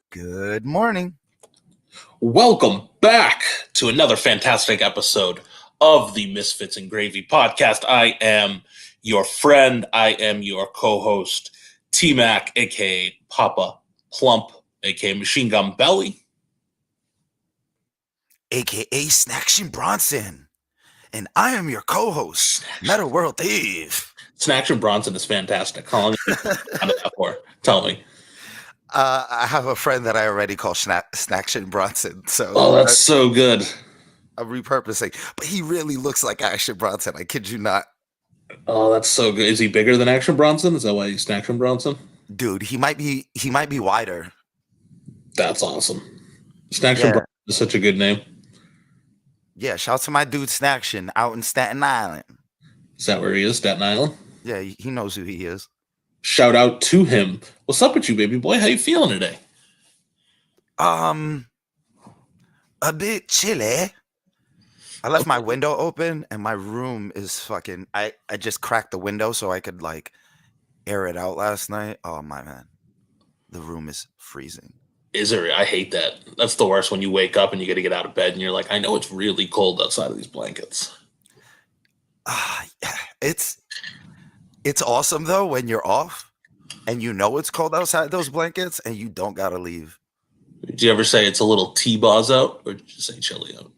Good morning. Welcome back to another fantastic episode of the Misfits and Gravy podcast. I am your friend. I am your co-host, T-Mac, aka Papa Plump, aka Machine Gun Belly, aka Snaction Bronson. And I am your co-host, Meta World Thief. Snaction Bronson is fantastic. How long have you done that for? Tell me. I have a friend that I already call Snaction Bronson. So that's so good. I'm repurposing. But he really looks like Action Bronson. I kid you not. Oh, that's so good. Is he bigger than Action Bronson? Is that why he's Snaction Bronson? Dude, he might be wider. That's awesome. Snaction Bronson is such a good name. Yeah, shout out to my dude Snaction out in Staten Island. Is that where he is, Staten Island? Yeah, he knows who he is. Shout out to him. What's up with you, baby boy? How you feeling today? A bit chilly. I left my window open and my room is fucking... I just cracked the window so I could like air it out last night. Oh my man. The room is freezing. Is it? I hate that. That's the worst when you wake up and you got to get out of bed and you're like, I know it's really cold outside of these blankets. It's awesome though when you're off and you know it's cold outside those blankets and you don't gotta leave. Did you ever say it's a little T-Boz out, or did you say chilly out?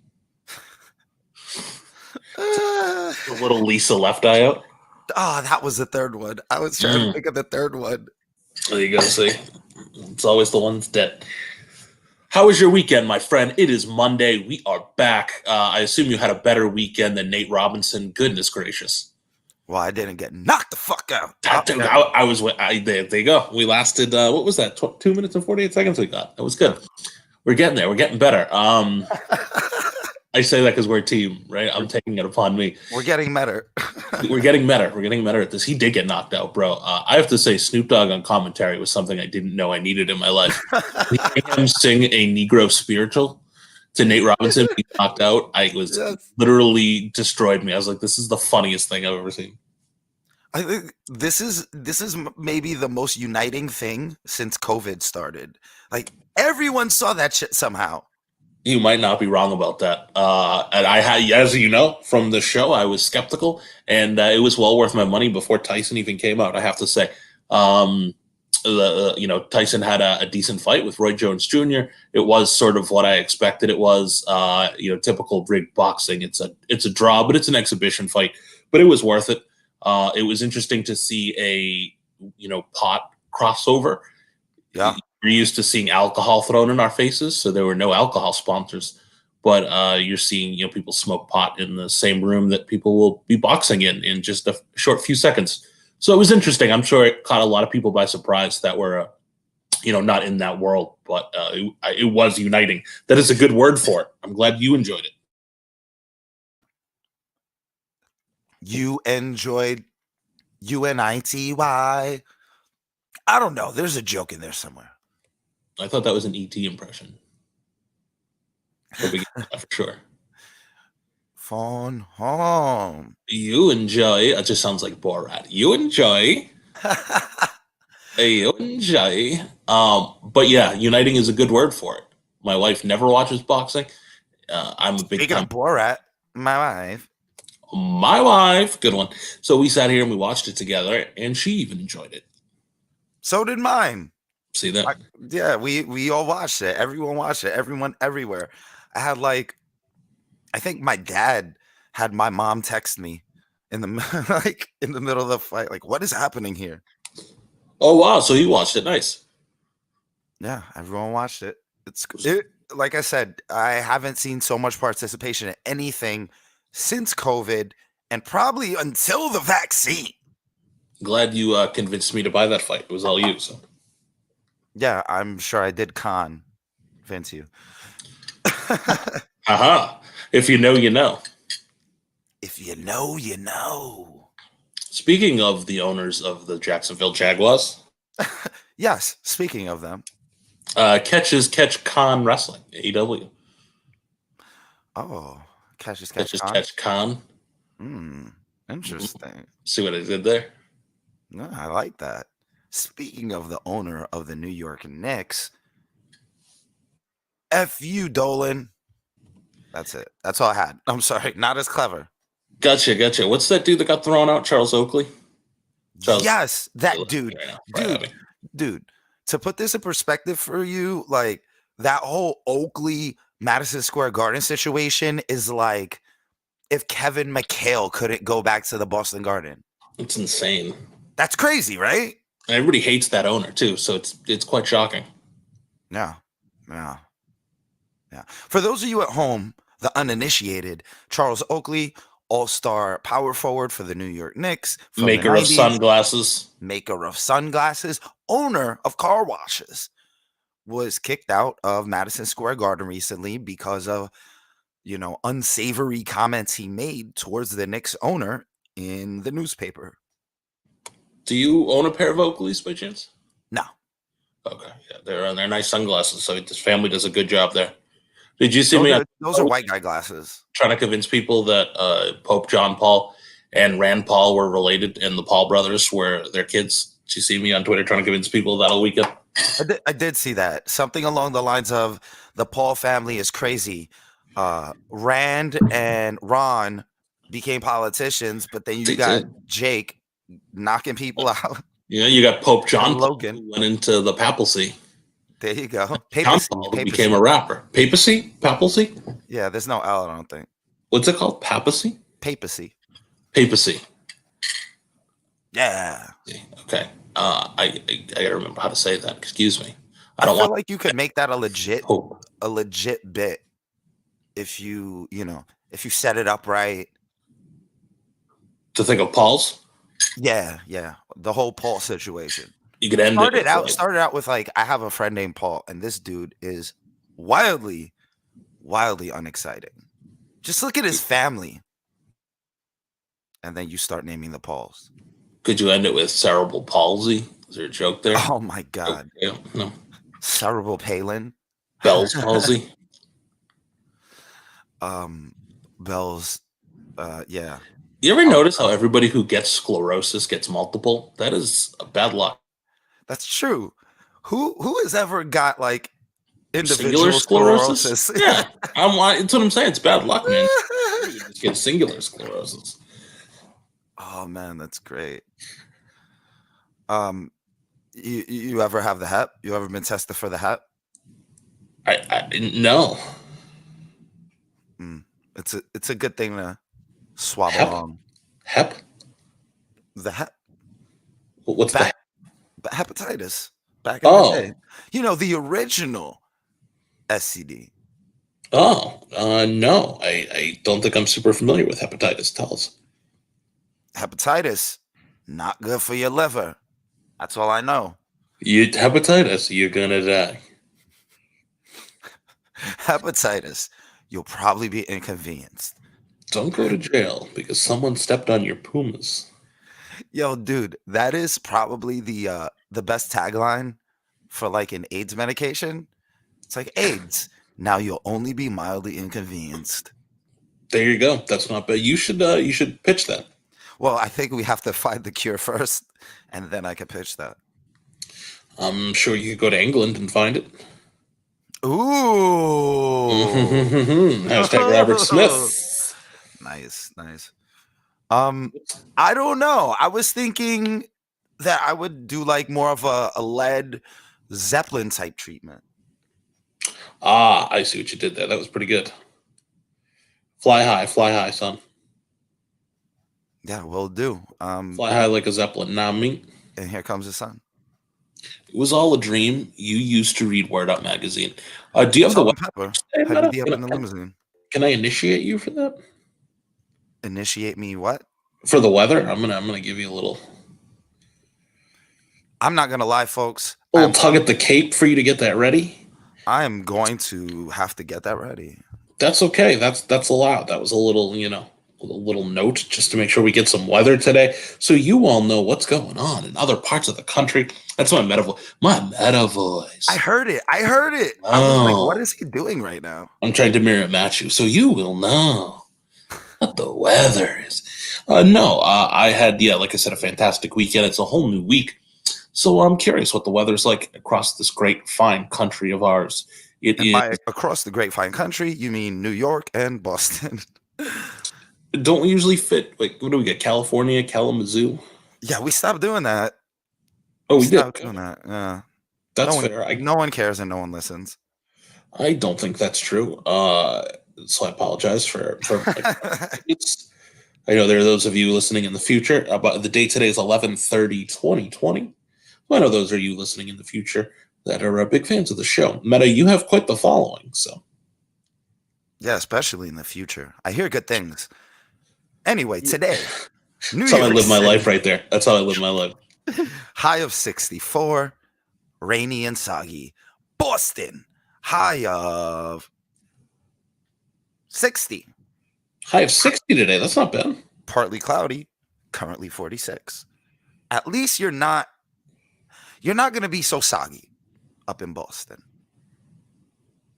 A little Lisa Left Eye out? Oh, that was the third one. I was trying to think of the third one. There you go, see? It's always the ones that... How was your weekend, my friend? It is Monday. We are back. I assume you had a better weekend than Nate Robinson. Goodness gracious. Well, I didn't get knocked the fuck out. There you go. We lasted, what was that? 2 minutes and 48 seconds we got. That was good. We're getting there. We're getting better. I say that because we're a team, right? I'm taking it upon me. We're getting better. We're getting better. We're getting better at this. He did get knocked out, bro. I have to say Snoop Dogg on commentary was something I didn't know I needed in my life. Hearing him sing a Negro spiritual to Nate Robinson being knocked out, I was literally destroyed me. I was like, this is the funniest thing I've ever seen. I think this is maybe the most uniting thing since COVID started. Like everyone saw that shit somehow. You might not be wrong about that. And I had, as you know, from the show, I was skeptical, and it was well worth my money before Tyson even came out. I have to say, Tyson had a decent fight with Roy Jones Jr. It was sort of what I expected. It was, typical rigged boxing. It's a draw, but it's an exhibition fight. But it was worth it. It was interesting to see a pot crossover. Yeah. We're used to seeing alcohol thrown in our faces, so there were no alcohol sponsors. But you're seeing people smoke pot in the same room that people will be boxing in just a short few seconds. So it was interesting. I'm sure it caught a lot of people by surprise that were, not in that world. But it was uniting. That is a good word for it. I'm glad you enjoyed it. You enjoyed UNITY. I don't know. There's a joke in there somewhere. I thought that was an ET impression. For sure. Phone home. You enjoy. It just sounds like Borat. You enjoy. You enjoy. But yeah, uniting is a good word for it. My wife never watches boxing. I'm a big. Speaking of Borat, my wife, good one. So we sat here and we watched it together, and she even enjoyed it. So did mine. See that? We all watched it. Everyone watched it. Everyone everywhere. I had I think my dad had my mom text me in the middle of the fight. Like, what is happening here? Oh wow! So you watched it. Nice. Yeah, everyone watched it. Like I said, I haven't seen so much participation in anything since COVID, and probably until the vaccine. Glad you convinced me to buy that fight. It was all you. So. Yeah, I'm sure I did convince you. Aha. If you know, you know. If you know, you know. Speaking of the owners of the Jacksonville Jaguars. Yes, speaking of them. Catch Con Wrestling, AEW. Oh, Catch Con. Con. Interesting. See what I did there? No, I like that. Speaking of the owner of the New York Knicks, F you, Dolan. That's it. That's all I had. I'm sorry. Not as clever. Gotcha. What's that dude that got thrown out? Charles Oakley? Charles, Yes, you're that looking dude. right now. Right at Dude. me. Dude. To put this in perspective for you, like that whole Oakley Madison Square Garden situation is like if Kevin McHale couldn't go back to the Boston Garden. It's insane. That's crazy, right? And everybody hates that owner too, so it's quite shocking. Yeah. Yeah. Yeah. For those of you at home, the uninitiated, Charles Oakley, all-star power forward for the New York Knicks from the Maker of 90s, sunglasses. maker of sunglasses, owner of car washes, was kicked out of Madison Square Garden recently because of, unsavory comments he made towards the Knicks owner in the newspaper. Do you own a pair of Oakleys by chance? No. Okay, yeah, they're nice sunglasses. So this family does a good job there. Did you see me Those are white guy glasses. trying to convince people that Pope John Paul and Rand Paul were related, and the Paul brothers were their kids? Did you see me on Twitter trying to convince people that all weekend? I did see that. Something along the lines of the Paul family is crazy. Rand and Ron became politicians, but then you They got did. Jake knocking people out. Yeah, you got Pope John And Paul Logan. who went into the papacy. There you go. John Papacy. Paul who became a rapper. Papacy? Papacy? Yeah, there's no L, I don't think. What's it called? Papacy? Papacy. Papacy. Yeah. Okay. I gotta remember how to say that. Excuse me. I feel like you could make that a legit bit if you set it up right. To think of Paul's. Yeah. The whole Paul situation. You could end Started out with like, I have a friend named Paul, and this dude is wildly unexciting. Just look at his family. And then you start naming the Pauls. Could you end it with cerebral palsy? Is there a joke there? Oh my God. Okay, no. Cerebral Palin. Bell's palsy. Bell's yeah. You ever notice how everybody who gets sclerosis gets multiple? That is a bad luck. That's true. Who has ever got like Singular individual sclerosis? Yeah. It's what I'm saying. It's bad luck, man. You just get singular sclerosis. Oh man, that's great. You ever have the Hep? You ever been tested for the Hep? I no. It's a good thing to swab Hep? along. Hep? The Hep. What's that? Hepatitis back in the day. The original SCD. Oh, no. I don't think I'm super familiar with hepatitis. Tell us. Hepatitis, not good for your liver. That's all I know. Hepatitis, you're gonna die. Hepatitis, you'll probably be inconvenienced. Don't go to jail because someone stepped on your pumas. Yo, dude, that is probably the best tagline for like an AIDS medication. It's like AIDS. Now you'll only be mildly inconvenienced. There you go. That's not bad. You should pitch that. Well, I think we have to find the cure first, and then I can pitch that. I'm sure you could go to England and find it. Ooh. Hashtag Robert Smith. Nice. I don't know. I was thinking that I would do like more of a Led Zeppelin type treatment. Ah, I see what you did there. That was pretty good. Fly high, son. Yeah, will do. Fly high like a Zeppelin. Nah, me. And here comes the sun. It was all a dream. You used to read Word Up magazine. Do you have Salt the and pepper? Hey, Heavy D up in the limousine. Can I initiate you for that? Initiate me what? For the weather? I'm gonna give you a little I'm not gonna lie, folks. a little tug at the cape for you to get that ready. I am going to have to get that ready. That's okay. That's allowed. That was a little, a little note just to make sure we get some weather today, so you all know what's going on in other parts of the country. That's my meta voice. My meta voice. I heard it. I was like, what is he doing right now? I'm trying to mirror match you, so you will know what the weather is. No, I had, yeah, like I said, a fantastic weekend. It's a whole new week. So I'm curious what the weather's like across this great, fine country of ours. It And is. by across the great fine country, you mean New York and Boston. Don't we usually fit? Like, what do we get? California, Kalamazoo? Yeah, we stopped doing that. Oh, We we did. stopped doing that. Yeah. No That's one fair. I no one cares and no one listens. I don't think that's true. So I apologize for my it's. I know there are those of you listening in the future. But the date today is 11/30/2020. I know those are you listening in the future that are big fans of the show. Meta, you have quite the following. So Yeah, especially in the future. I hear good things. Anyway, today, New that's how I York live my life City, right there. That's how I live my life. high of 64, rainy and soggy. Boston, high of 60, High of 60 today. That's not bad. partly cloudy, currently 46. At least you're not going to be so soggy up in Boston.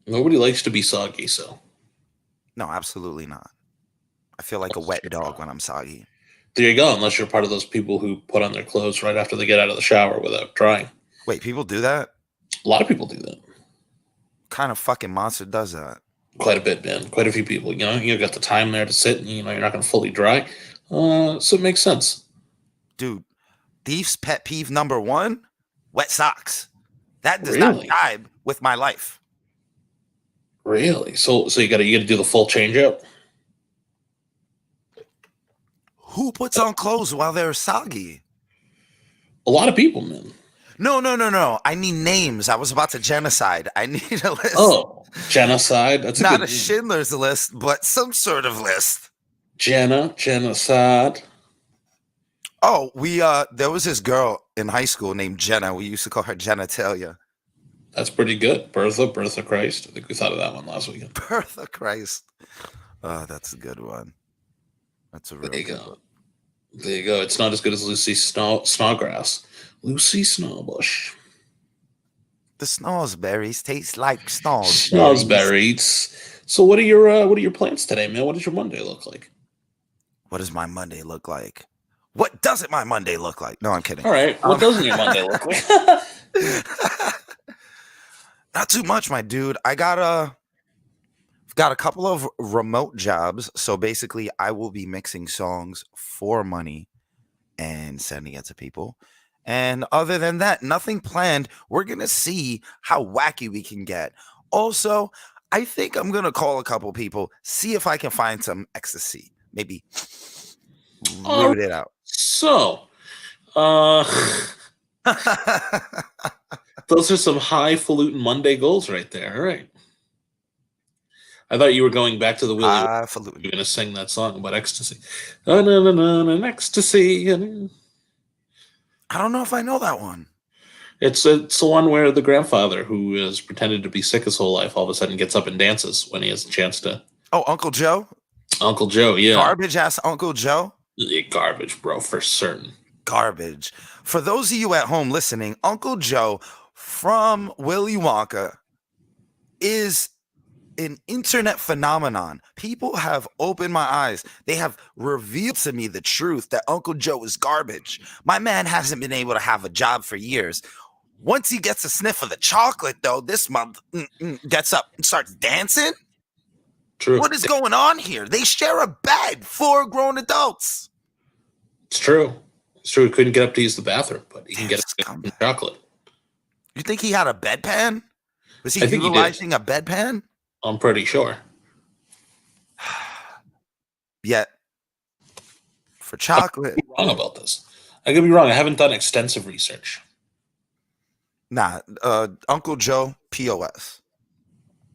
Nobody likes to be soggy, so No, absolutely not. I feel like a that's wet true. dog when I'm soggy. There you go. Unless you're part of those people who put on their clothes right after they get out of the shower without drying. Wait, people do that? A lot of people do that. What kind of fucking monster does that? Quite a bit, man. Quite a few people. You know, you got the time there to sit, and you're not going to fully dry. So it makes sense. Dude, thief's pet peeve number one, wet socks. That does not Really, jibe with my life. really. So you got to do the full change up. Who puts on clothes while they're soggy? A lot of people, man. No. I need names. I was about to genocide. I need a list. Oh, genocide. That's Not a a good name. Schindler's List, but some sort of list. Genocide. Oh, there was this girl in high school named Jenna. We used to call her Genitalia. That's pretty good. Bertha Christ. I think we thought of that one last weekend. Birth of Christ. Oh, that's a good one. That's a real There you good go. one. There you go. It's not as good as Lucy Snawgrass. Lucy Snowbush. The snozberries taste like snozberries. Snozberries. So what are your plans today, man? What does your Monday look like? What does my Monday look like? What doesn't my Monday look like? No, I'm kidding. All right. What doesn't your Monday look like? Not too much, my dude. I've got a couple of remote jobs. So basically, I will be mixing songs for money and sending it to people. And other than that, nothing planned. We're going to see how wacky we can get. Also, I think I'm going to call a couple people, see if I can find some ecstasy. Maybe root it out. So, those are some highfalutin Monday goals right there. All right. I thought you were going back to the Willie. Highfalutin. You're going to sing that song about ecstasy. Oh, no, ecstasy. I don't know if I know that one. It's the one where the grandfather, who is pretended to be sick his whole life, all of a sudden gets up and dances when he has a chance to. Oh, Uncle Joe? Uncle Joe, yeah. Garbage ass Uncle Joe? Yeah, garbage, bro, for certain. Garbage. For those of you at home listening, Uncle Joe from Willy Wonka is an internet phenomenon. People have opened my eyes. They have revealed to me the truth that Uncle Joe is garbage. My man hasn't been able to have a job for years. Once he gets a sniff of the chocolate, though, this month gets up and starts dancing. True. What is going on here? They share a bed, 4 grown adults. It's true. It's true. He couldn't get up to use the bathroom, but he can get Scumbag. some chocolate. You think he had a bedpan? Was he I think he did. utilizing a bedpan? I'm pretty sure. Yet, for chocolate, I could be wrong about this. I could be wrong. I haven't done extensive research. nah. Uncle Joe, POS.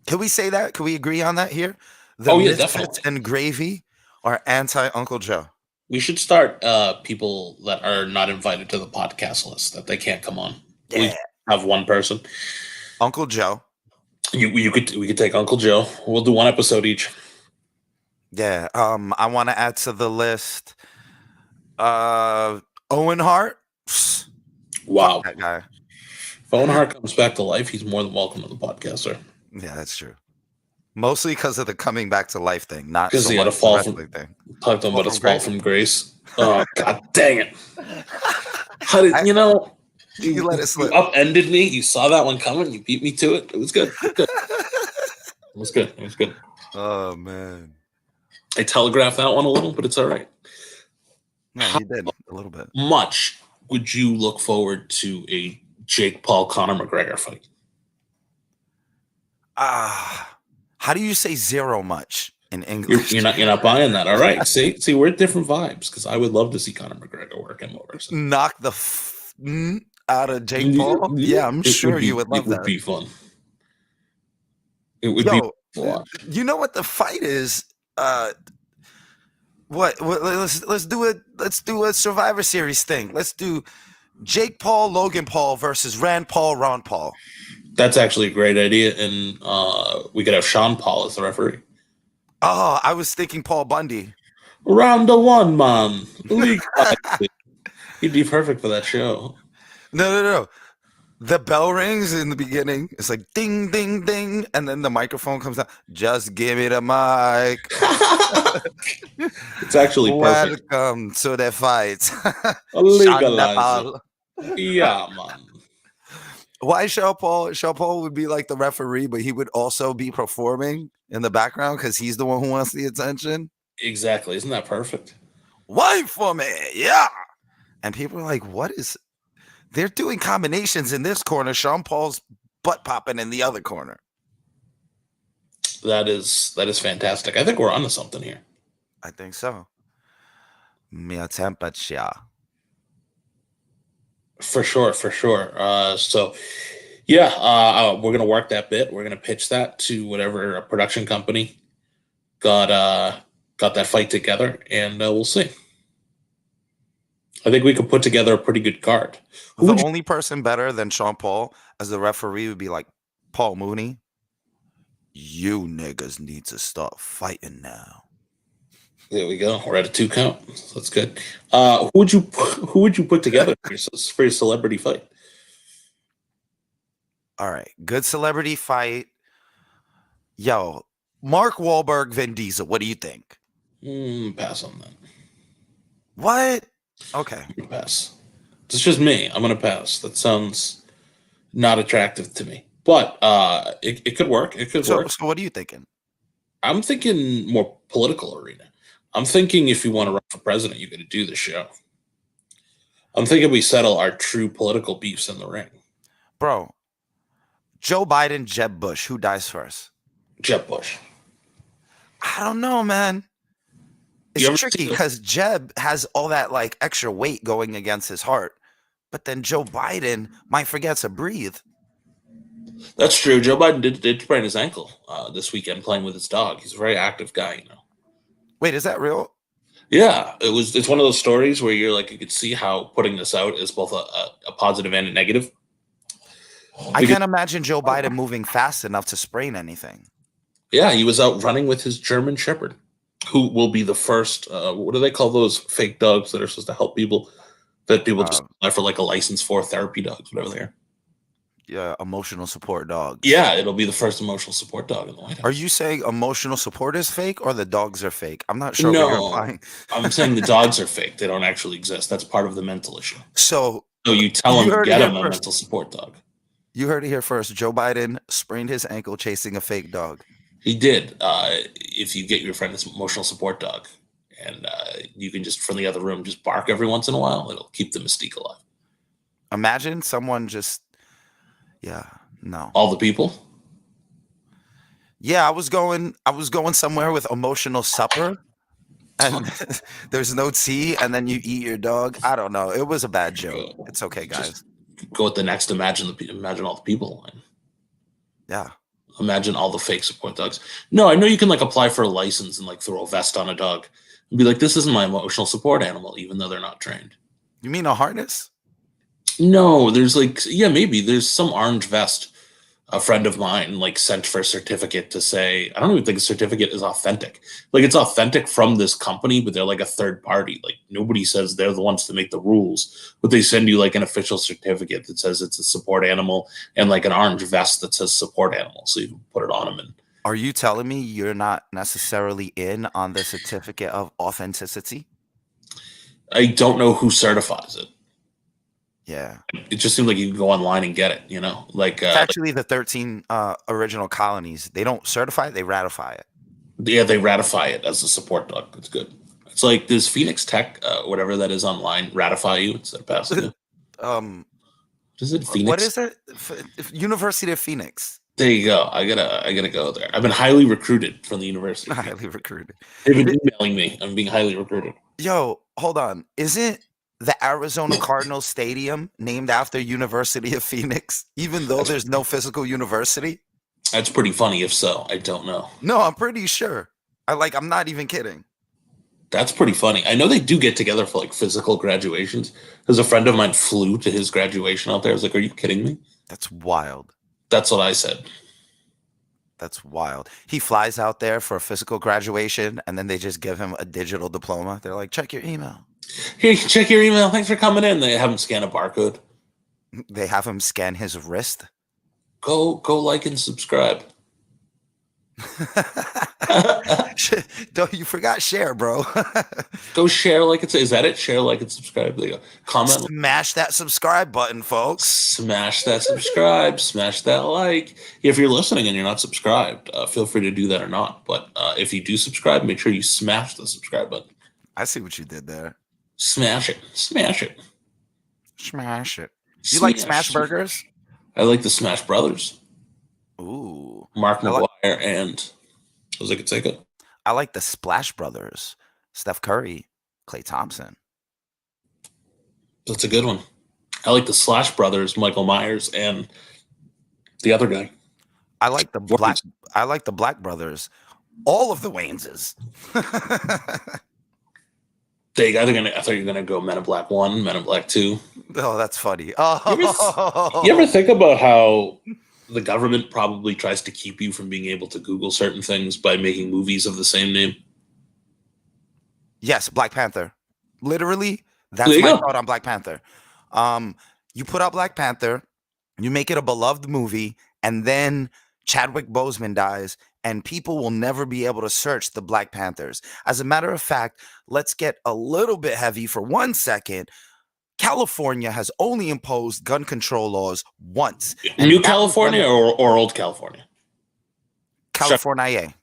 Can we say that? Can we agree on that here? The Misfits definitely. and Gravy are anti Uncle Joe. We should start people that are not invited to the podcast list that they can't come on. Yeah. We have one person. Uncle Joe. We could take Uncle Joe. We'll do one episode each. Yeah. I want to add to the list. Owen Hart. Wow. Fuck that guy. If Owen Hart comes back to life, he's more than welcome to the podcast, sir. Yeah, that's true. Mostly because of the coming back to life thing, not Because so he had a much the fall from wrestling thing. talked Fall about from his fall grace. from grace. Oh god dang it. How did I, you let it you slip. upended me, you saw that one coming, you beat me to it. It was good. Good. It was good. It was good. Oh man. I telegraphed that one a little, but it's all right. Yeah, How you did a little bit. much would you look forward to a Jake Paul Conor McGregor fight? How do you say zero much in You're, English? you're not you're not buying that. All right. See, we're at different vibes because I would love to see Conor McGregor work in Morrison. Knock the out of Jake Paul? Yeah, I'm sure you would It love would that. be fun. It would be Yo, a lot. you know what the fight is? Uh, what? Let's do a Survivor Series thing. Let's do Jake Paul, Logan Paul versus Rand Paul, Ron Paul. That's actually a great idea, and we could have Sean Paul as the referee. Oh, I was thinking Paul Bundy. Round the one, man. He'd be perfect for that show. No. The bell rings in the beginning. It's like ding, ding, ding, and then the microphone comes out. Just give me the mic. It's actually perfect. Welcome to the fight. Sean Legalize it. Paul. Yeah, man. Why Sean Paul? Sean Paul would be like the referee, but he would also be performing in the background because he's the one who wants the attention. Exactly. Isn't that perfect? Wait for me, yeah. And people are like, "What is?" They're doing combinations in this corner. Sean Paul's butt popping in the other corner. That is fantastic. I think we're onto something here. I think so. Mere temperature. For sure, for sure. So, yeah, we're gonna work that bit. We're gonna pitch that to whatever production company got that fight together, and we'll see. I think we could put together a pretty good card. Who The would you? only person better than Sean Paul as the referee would be like Paul Mooney. You niggas need to start fighting now. There we go. We're at a 2 count. So that's good. Who would you put together for your celebrity fight? All right, good celebrity fight. Yo, Mark Wahlberg, Vin Diesel. What do you think? Pass on that. What? Okay. Pass. It's just me. I'm gonna pass. That sounds not attractive to me. But it could work. It could work. So what are you thinking? I'm thinking more political arena. I'm thinking if you want to run for president, you got to do the show. I'm thinking we settle our true political beefs in the ring. Bro, Joe Biden, Jeb Bush. Who dies first? Jeb Bush. I don't know, man. It's tricky because Jeb has all that like extra weight going against his heart. But then Joe Biden might forget to breathe. That's true. Joe Biden did sprain his ankle this weekend playing with his dog. He's a very active guy, you know. Wait, is that real? Yeah, it's one of those stories where you're like, you could see how putting this out is both a positive and a negative. I can't imagine Joe Biden moving fast enough to sprain anything. Yeah, he was out running with his German Shepherd, who will be the first. What do they call those fake dogs that are supposed to help people? That people just apply for like a license for therapy dogs, whatever they are. Yeah, emotional support dogs. Yeah, it'll be the first emotional support dog in the White House. Are you saying emotional support is fake or the dogs are fake? I'm not sure No, what you're implying. I'm saying the dogs are fake. They don't actually exist. That's part of the mental issue. So you tell them to get him a mental support dog. You heard it here first. Joe Biden sprained his ankle chasing a fake dog. He did. If you get your friend this emotional support dog, and you can just from the other room just bark every once in a while, it'll keep the mystique alive. Imagine someone just, yeah, no. All the people. Yeah, I was going somewhere with emotional supper, and there's no tea, and then you eat your dog. I don't know. It was a bad joke. It's okay, guys. Just go with the next. Imagine all the people line. Yeah. Imagine all the fake support dogs. No, I know you can like apply for a license and like throw a vest on a dog and be like, "This isn't my emotional support animal," even though they're not trained. You mean a harness? No, there's like, yeah, maybe there's some orange vest a friend of mine like sent for a certificate to say, I don't even think a certificate is authentic. Like it's authentic from this company, but they're like a third party. Like nobody says they're the ones to make the rules, but they send you like an official certificate that says it's a support animal and like an orange vest that says support animal. So you can put it on them and Are you telling me you're not necessarily in on the certificate of authenticity? I don't know who certifies it. Yeah. It just seems like you can go online and get it. It's actually the 13 original colonies. They don't certify it, they ratify it. Yeah, they ratify it as a support dog. It's good. It's like, does Phoenix Tech, whatever that is online, ratify you instead of passing you? um, Is it what Phoenix? is it? University of Phoenix. There you go. I gotta go there. I've been highly recruited from the University of Phoenix. Highly recruited. They've been emailing me. I'm being highly recruited. Yo, hold on. Isn't the Arizona Cardinals Stadium named after University of Phoenix, even though That's there's no physical university? that's pretty funny. If so, I don't know. No, I'm pretty sure. I'm not even kidding. That's pretty funny. I know they do get together for like physical graduations. Because a friend of mine flew to his graduation out there. I was like, "Are you kidding me?" That's wild. That's what I said. That's wild. He flies out there for a physical graduation and then they just give him a digital diploma. They're like, check your email. Here, check your email. Thanks for coming in. They have him scan a barcode. They have him scan his wrist. Go like and subscribe. Don't you forgot share, bro. Go share, like it's, is that it? Share, like, and subscribe. There you go. Comment. Smash that subscribe button, folks. Smash that subscribe. Smash that like. If you're listening and you're not subscribed, feel free to do that or not. But if you do subscribe, make sure you smash the subscribe button. I see what you did there. Smash it. Smash it. Smash it. You like smash burgers? I like the Smash Brothers. Ooh. Mark McGuire and Jose Canseco. I like the Splash Brothers. Steph Curry, Klay Thompson. That's a good one. I like the Slash Brothers, Michael Myers, and the other guy. I like the Black Brothers. All of the Wayneses. I thought you were gonna go Men in Black 1, Men in Black 2. Oh, that's funny. Oh. You ever think about how the government probably tries to keep you from being able to Google certain things by making movies of the same name? Yes, Black Panther. Literally, that's my thought on Black Panther. You put out Black Panther, you make it a beloved movie, and then Chadwick Boseman dies, and people will never be able to search the Black Panthers. As a matter of fact, let's get a little bit heavy for 1 second. California has only imposed gun control laws once. New California or old California? California.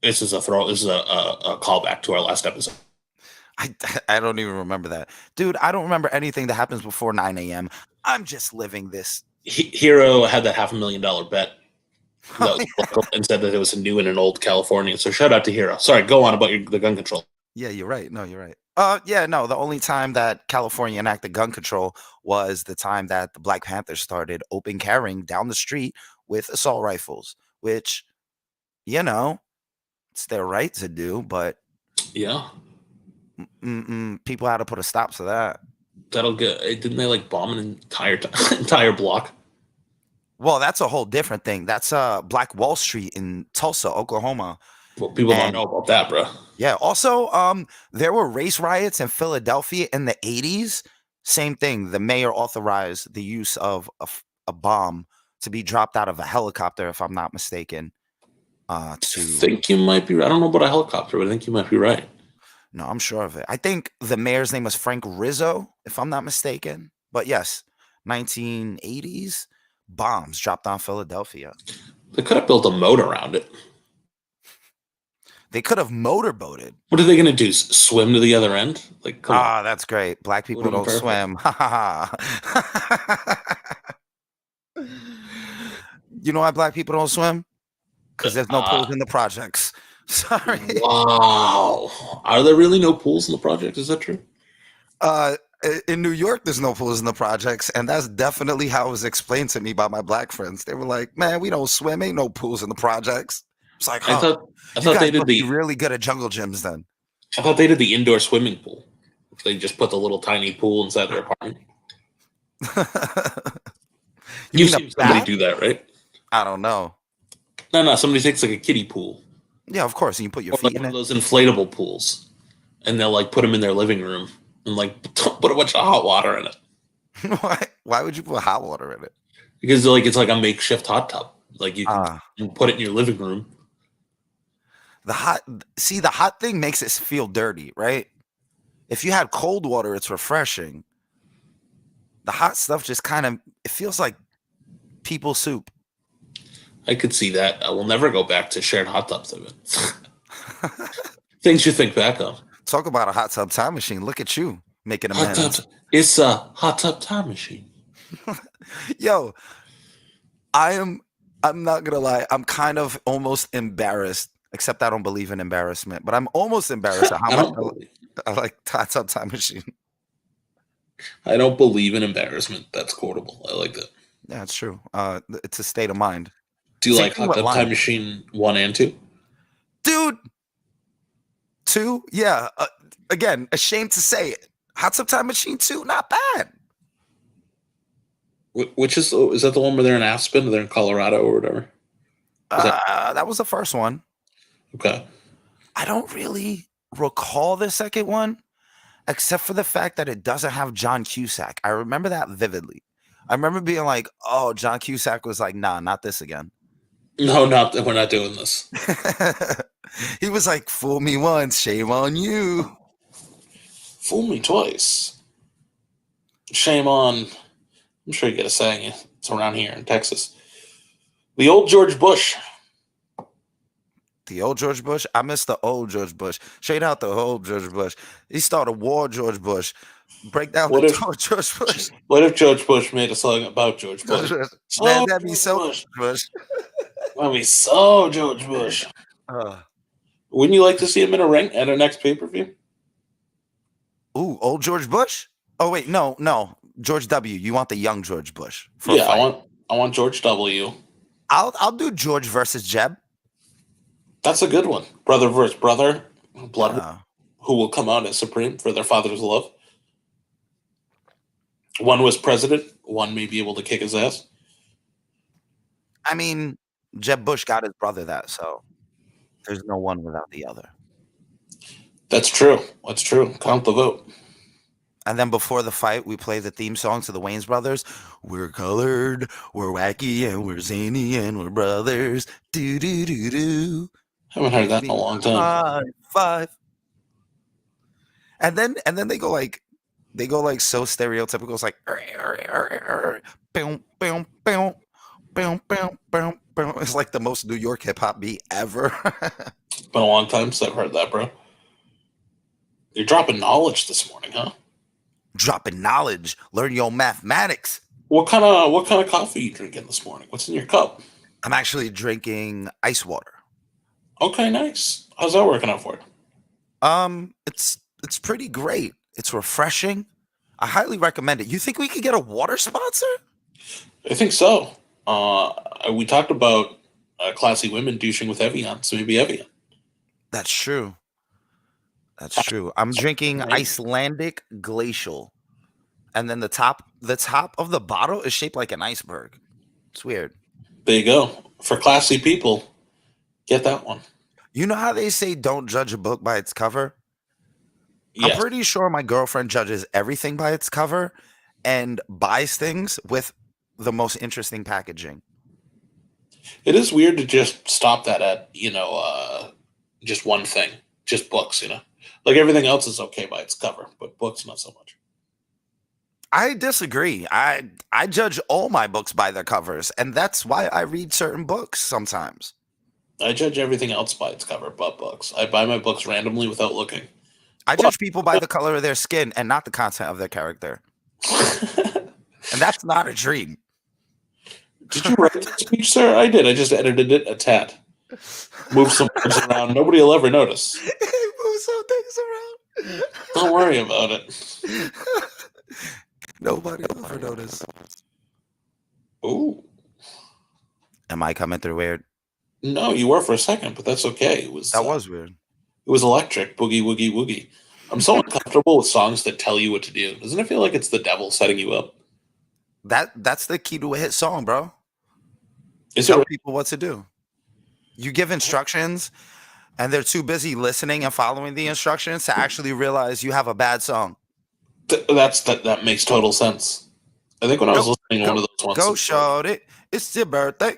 This is a callback to our last episode. I don't even remember that. Dude, I don't remember anything that happens before 9 a.m. I'm just living this. Hero had that $500,000 bet and said that it was a new and an old California. So shout out to Hero. Sorry, go on about the gun control. Yeah, you're right. No, you're right. The only time that California enacted gun control was the time that the Black Panthers started open carrying down the street with assault rifles, which, it's their right to do, but yeah, people had to put a stop to that. Didn't they like bomb an entire block? Well, that's a whole different thing. That's Black Wall Street in Tulsa, Oklahoma. Well, people don't know about that, bro. Yeah. Also, there were race riots in Philadelphia in the 80s. Same thing. The mayor authorized the use of a bomb to be dropped out of a helicopter, if I'm not mistaken. I think you might be. I don't know about a helicopter, but I think you might be right. No, I'm sure of it. I think the mayor's name was Frank Rizzo, if I'm not mistaken. But yes, 1980s bombs dropped on Philadelphia. They could have built a moat around it. They could have motorboated. What are they going to do? Swim to the other end? Like, come on. That's great. Black people don't swim. You know why black people don't swim? Because there's no pools in the projects. Sorry. Wow. Are there really no pools in the projects? Is that true? In New York, there's no pools in the projects, and that's definitely how it was explained to me by my black friends. They were like, "Man, we don't swim. Ain't no pools in the projects." It's like, I thought they did really good at jungle gyms then. I thought they did the indoor swimming pool. They just put the little tiny pool inside their apartment. You've seen somebody do that, right? I don't know. No. Somebody takes like a kiddie pool. Yeah, of course. And you put your feet in it. Those inflatable pools, and they'll like put them in their living room and like put a bunch of hot water in it. Why would you put hot water in it? Because like it's like a makeshift hot tub. Like Ah, you can put it in your living room. the hot thing makes it feel dirty, right? If you had cold water, it's refreshing. The hot stuff just kind of it feels like people soup. I could see that. I will never go back to shared hot tubs of it. Things you think back of. Talk about a hot tub time machine. Look at you making Hot tub. amends. It's a hot tub time machine. Yo, I am I'm not gonna lie, I'm kind of almost embarrassed, except I don't believe in embarrassment, but I'm almost embarrassed at how I much don't believe. I like hot tub time machine. I don't believe in embarrassment. That's quotable. I like that. Yeah, it's true. It's a state of mind. Do you Same like thing Hot with Tub Time lying. Machine 1 and 2? Dude, two, yeah. Again, ashamed to say it. Hot tub time machine two, not bad. Which is that the one where they're in Aspen or they're in Colorado or whatever? Is that That was the first one. okay? I don't really recall the second one, except for the fact that it doesn't have John Cusack. I remember that vividly. I remember being like, "Oh, John Cusack was like, nah, not this again." No, not we're not doing this. He was like, "Fool me once, shame on you." Fool me twice. Shame on. I'm sure you get a saying. It's around here in Texas. The old George Bush. The old George Bush. I miss the old George Bush. Straight out the old George Bush. He started a war, George Bush. Break down the What if door, George Bush. what if George Bush made a song about George George Bush? Bush. Man, So that'd be George so Bush. Bush. That'd be so George Bush. Uh, Wouldn't you like to see him in a ring at our next pay per view? old George Bush. Oh wait, no, George W. You want the young George Bush for a Yeah, fight? I want George W. I'll do George versus Jeb. That's a good one. Brother versus brother, blood. Uh, Who will come out as supreme for their father's love? One was president. One may be able to kick his ass. I mean, Jeb Bush got his brother that, so there's no one without the other. That's true. That's true. Count the vote. And then before the fight, we play the theme song to the Wayans brothers. We're colored, we're wacky, and we're zany, and we're brothers. Do do do do. Haven't heard Give that in me a long a time. high five. And then they go like so stereotypical. It's like boom, boom, boom, boom, boom, boom, boom. It's like the most New York hip hop beat ever. It's been a long time since I've heard that, bro. You're dropping knowledge this morning, huh? Dropping knowledge, learn your mathematics. What kind of coffee are you drinking this morning? What's in your cup? I'm actually drinking ice water. Okay, nice. How's that working out for you? It's pretty great. It's refreshing. I highly recommend it. You think we could get a water sponsor? I think so. We talked about classy women douching with Evian, so maybe Evian. That's true. That's true. I'm drinking Right. Icelandic glacial. And then the top of the bottle is shaped like an iceberg. It's weird. There you go. For classy people, get that one. You know how they say don't judge a book by its cover? I'm Yes. pretty sure my girlfriend judges everything by its cover and buys things with the most interesting packaging. It is weird to just stop that at, just one thing, just books, Like everything else is okay by its cover, but books not so much. I disagree. I judge all my books by their covers, and that's why I read certain books sometimes. I judge everything else by its cover but books. I buy my books randomly without looking. I judge people by the color of their skin and not the content of their character. And that's not a dream. Did you write that speech, sir? I did. I just edited it a tad. Moved some words around. Nobody will ever notice. Move some things around. Don't worry about it. Nobody will ever notice. Ooh. Am I coming through weird? No, you were for a second, but that's okay. That was weird. It was electric. Boogie, woogie, woogie. I'm so uncomfortable with songs that tell you what to do. Doesn't it feel like it's the devil setting you up? That's the key to a hit song, bro. Is Tell it? people what to do. You give instructions, and they're too busy listening and following the instructions to actually realize you have a bad song. That makes total sense. I think when I was listening to one of those ones, Go short it. It's your birthday.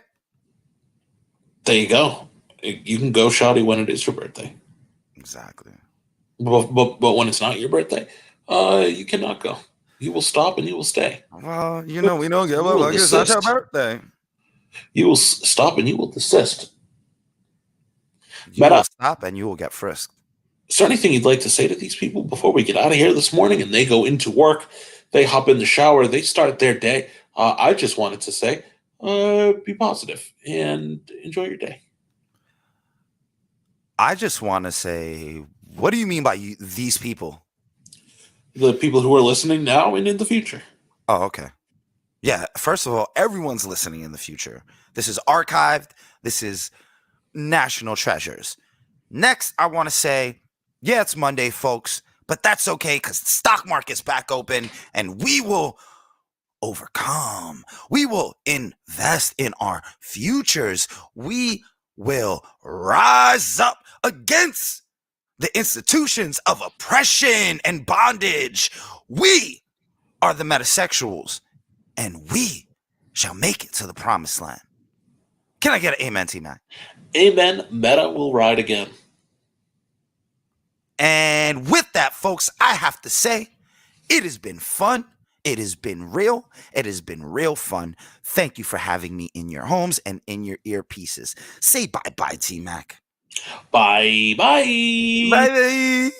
There you go. You can go shawty when it is your birthday. Exactly. But when it's not your birthday, you cannot go. You will stop and you will stay. Well, you know, we don't give You a will fuck. It's not your desist. birthday. You will stop and you will desist. You Meta, will stop and you will get frisked. is there anything you'd like to say to these people before we get out of here this morning and they go into work? They hop in the shower, they start their day. I just wanted to say, be positive and enjoy your day. I just want to say, what do you mean by these people? The people who are listening now and in the future. Oh, okay. Yeah, first of all, everyone's listening in the future. This is archived. This is national treasures. Next, I want to say, yeah, it's Monday, folks, but that's okay because the stock market's back open and we will overcome. We will invest in our futures. We will rise up against the institutions of oppression and bondage. We are the metasexuals and we shall make it to the promised land. Can I get an amen, T-Mac? Amen. Meta will ride again. And with that, folks, I have to say, it has been fun. It has been real. It has been real fun. Thank you for having me in your homes and in your earpieces. Say bye-bye, T-Mac. Bye bye. Bye.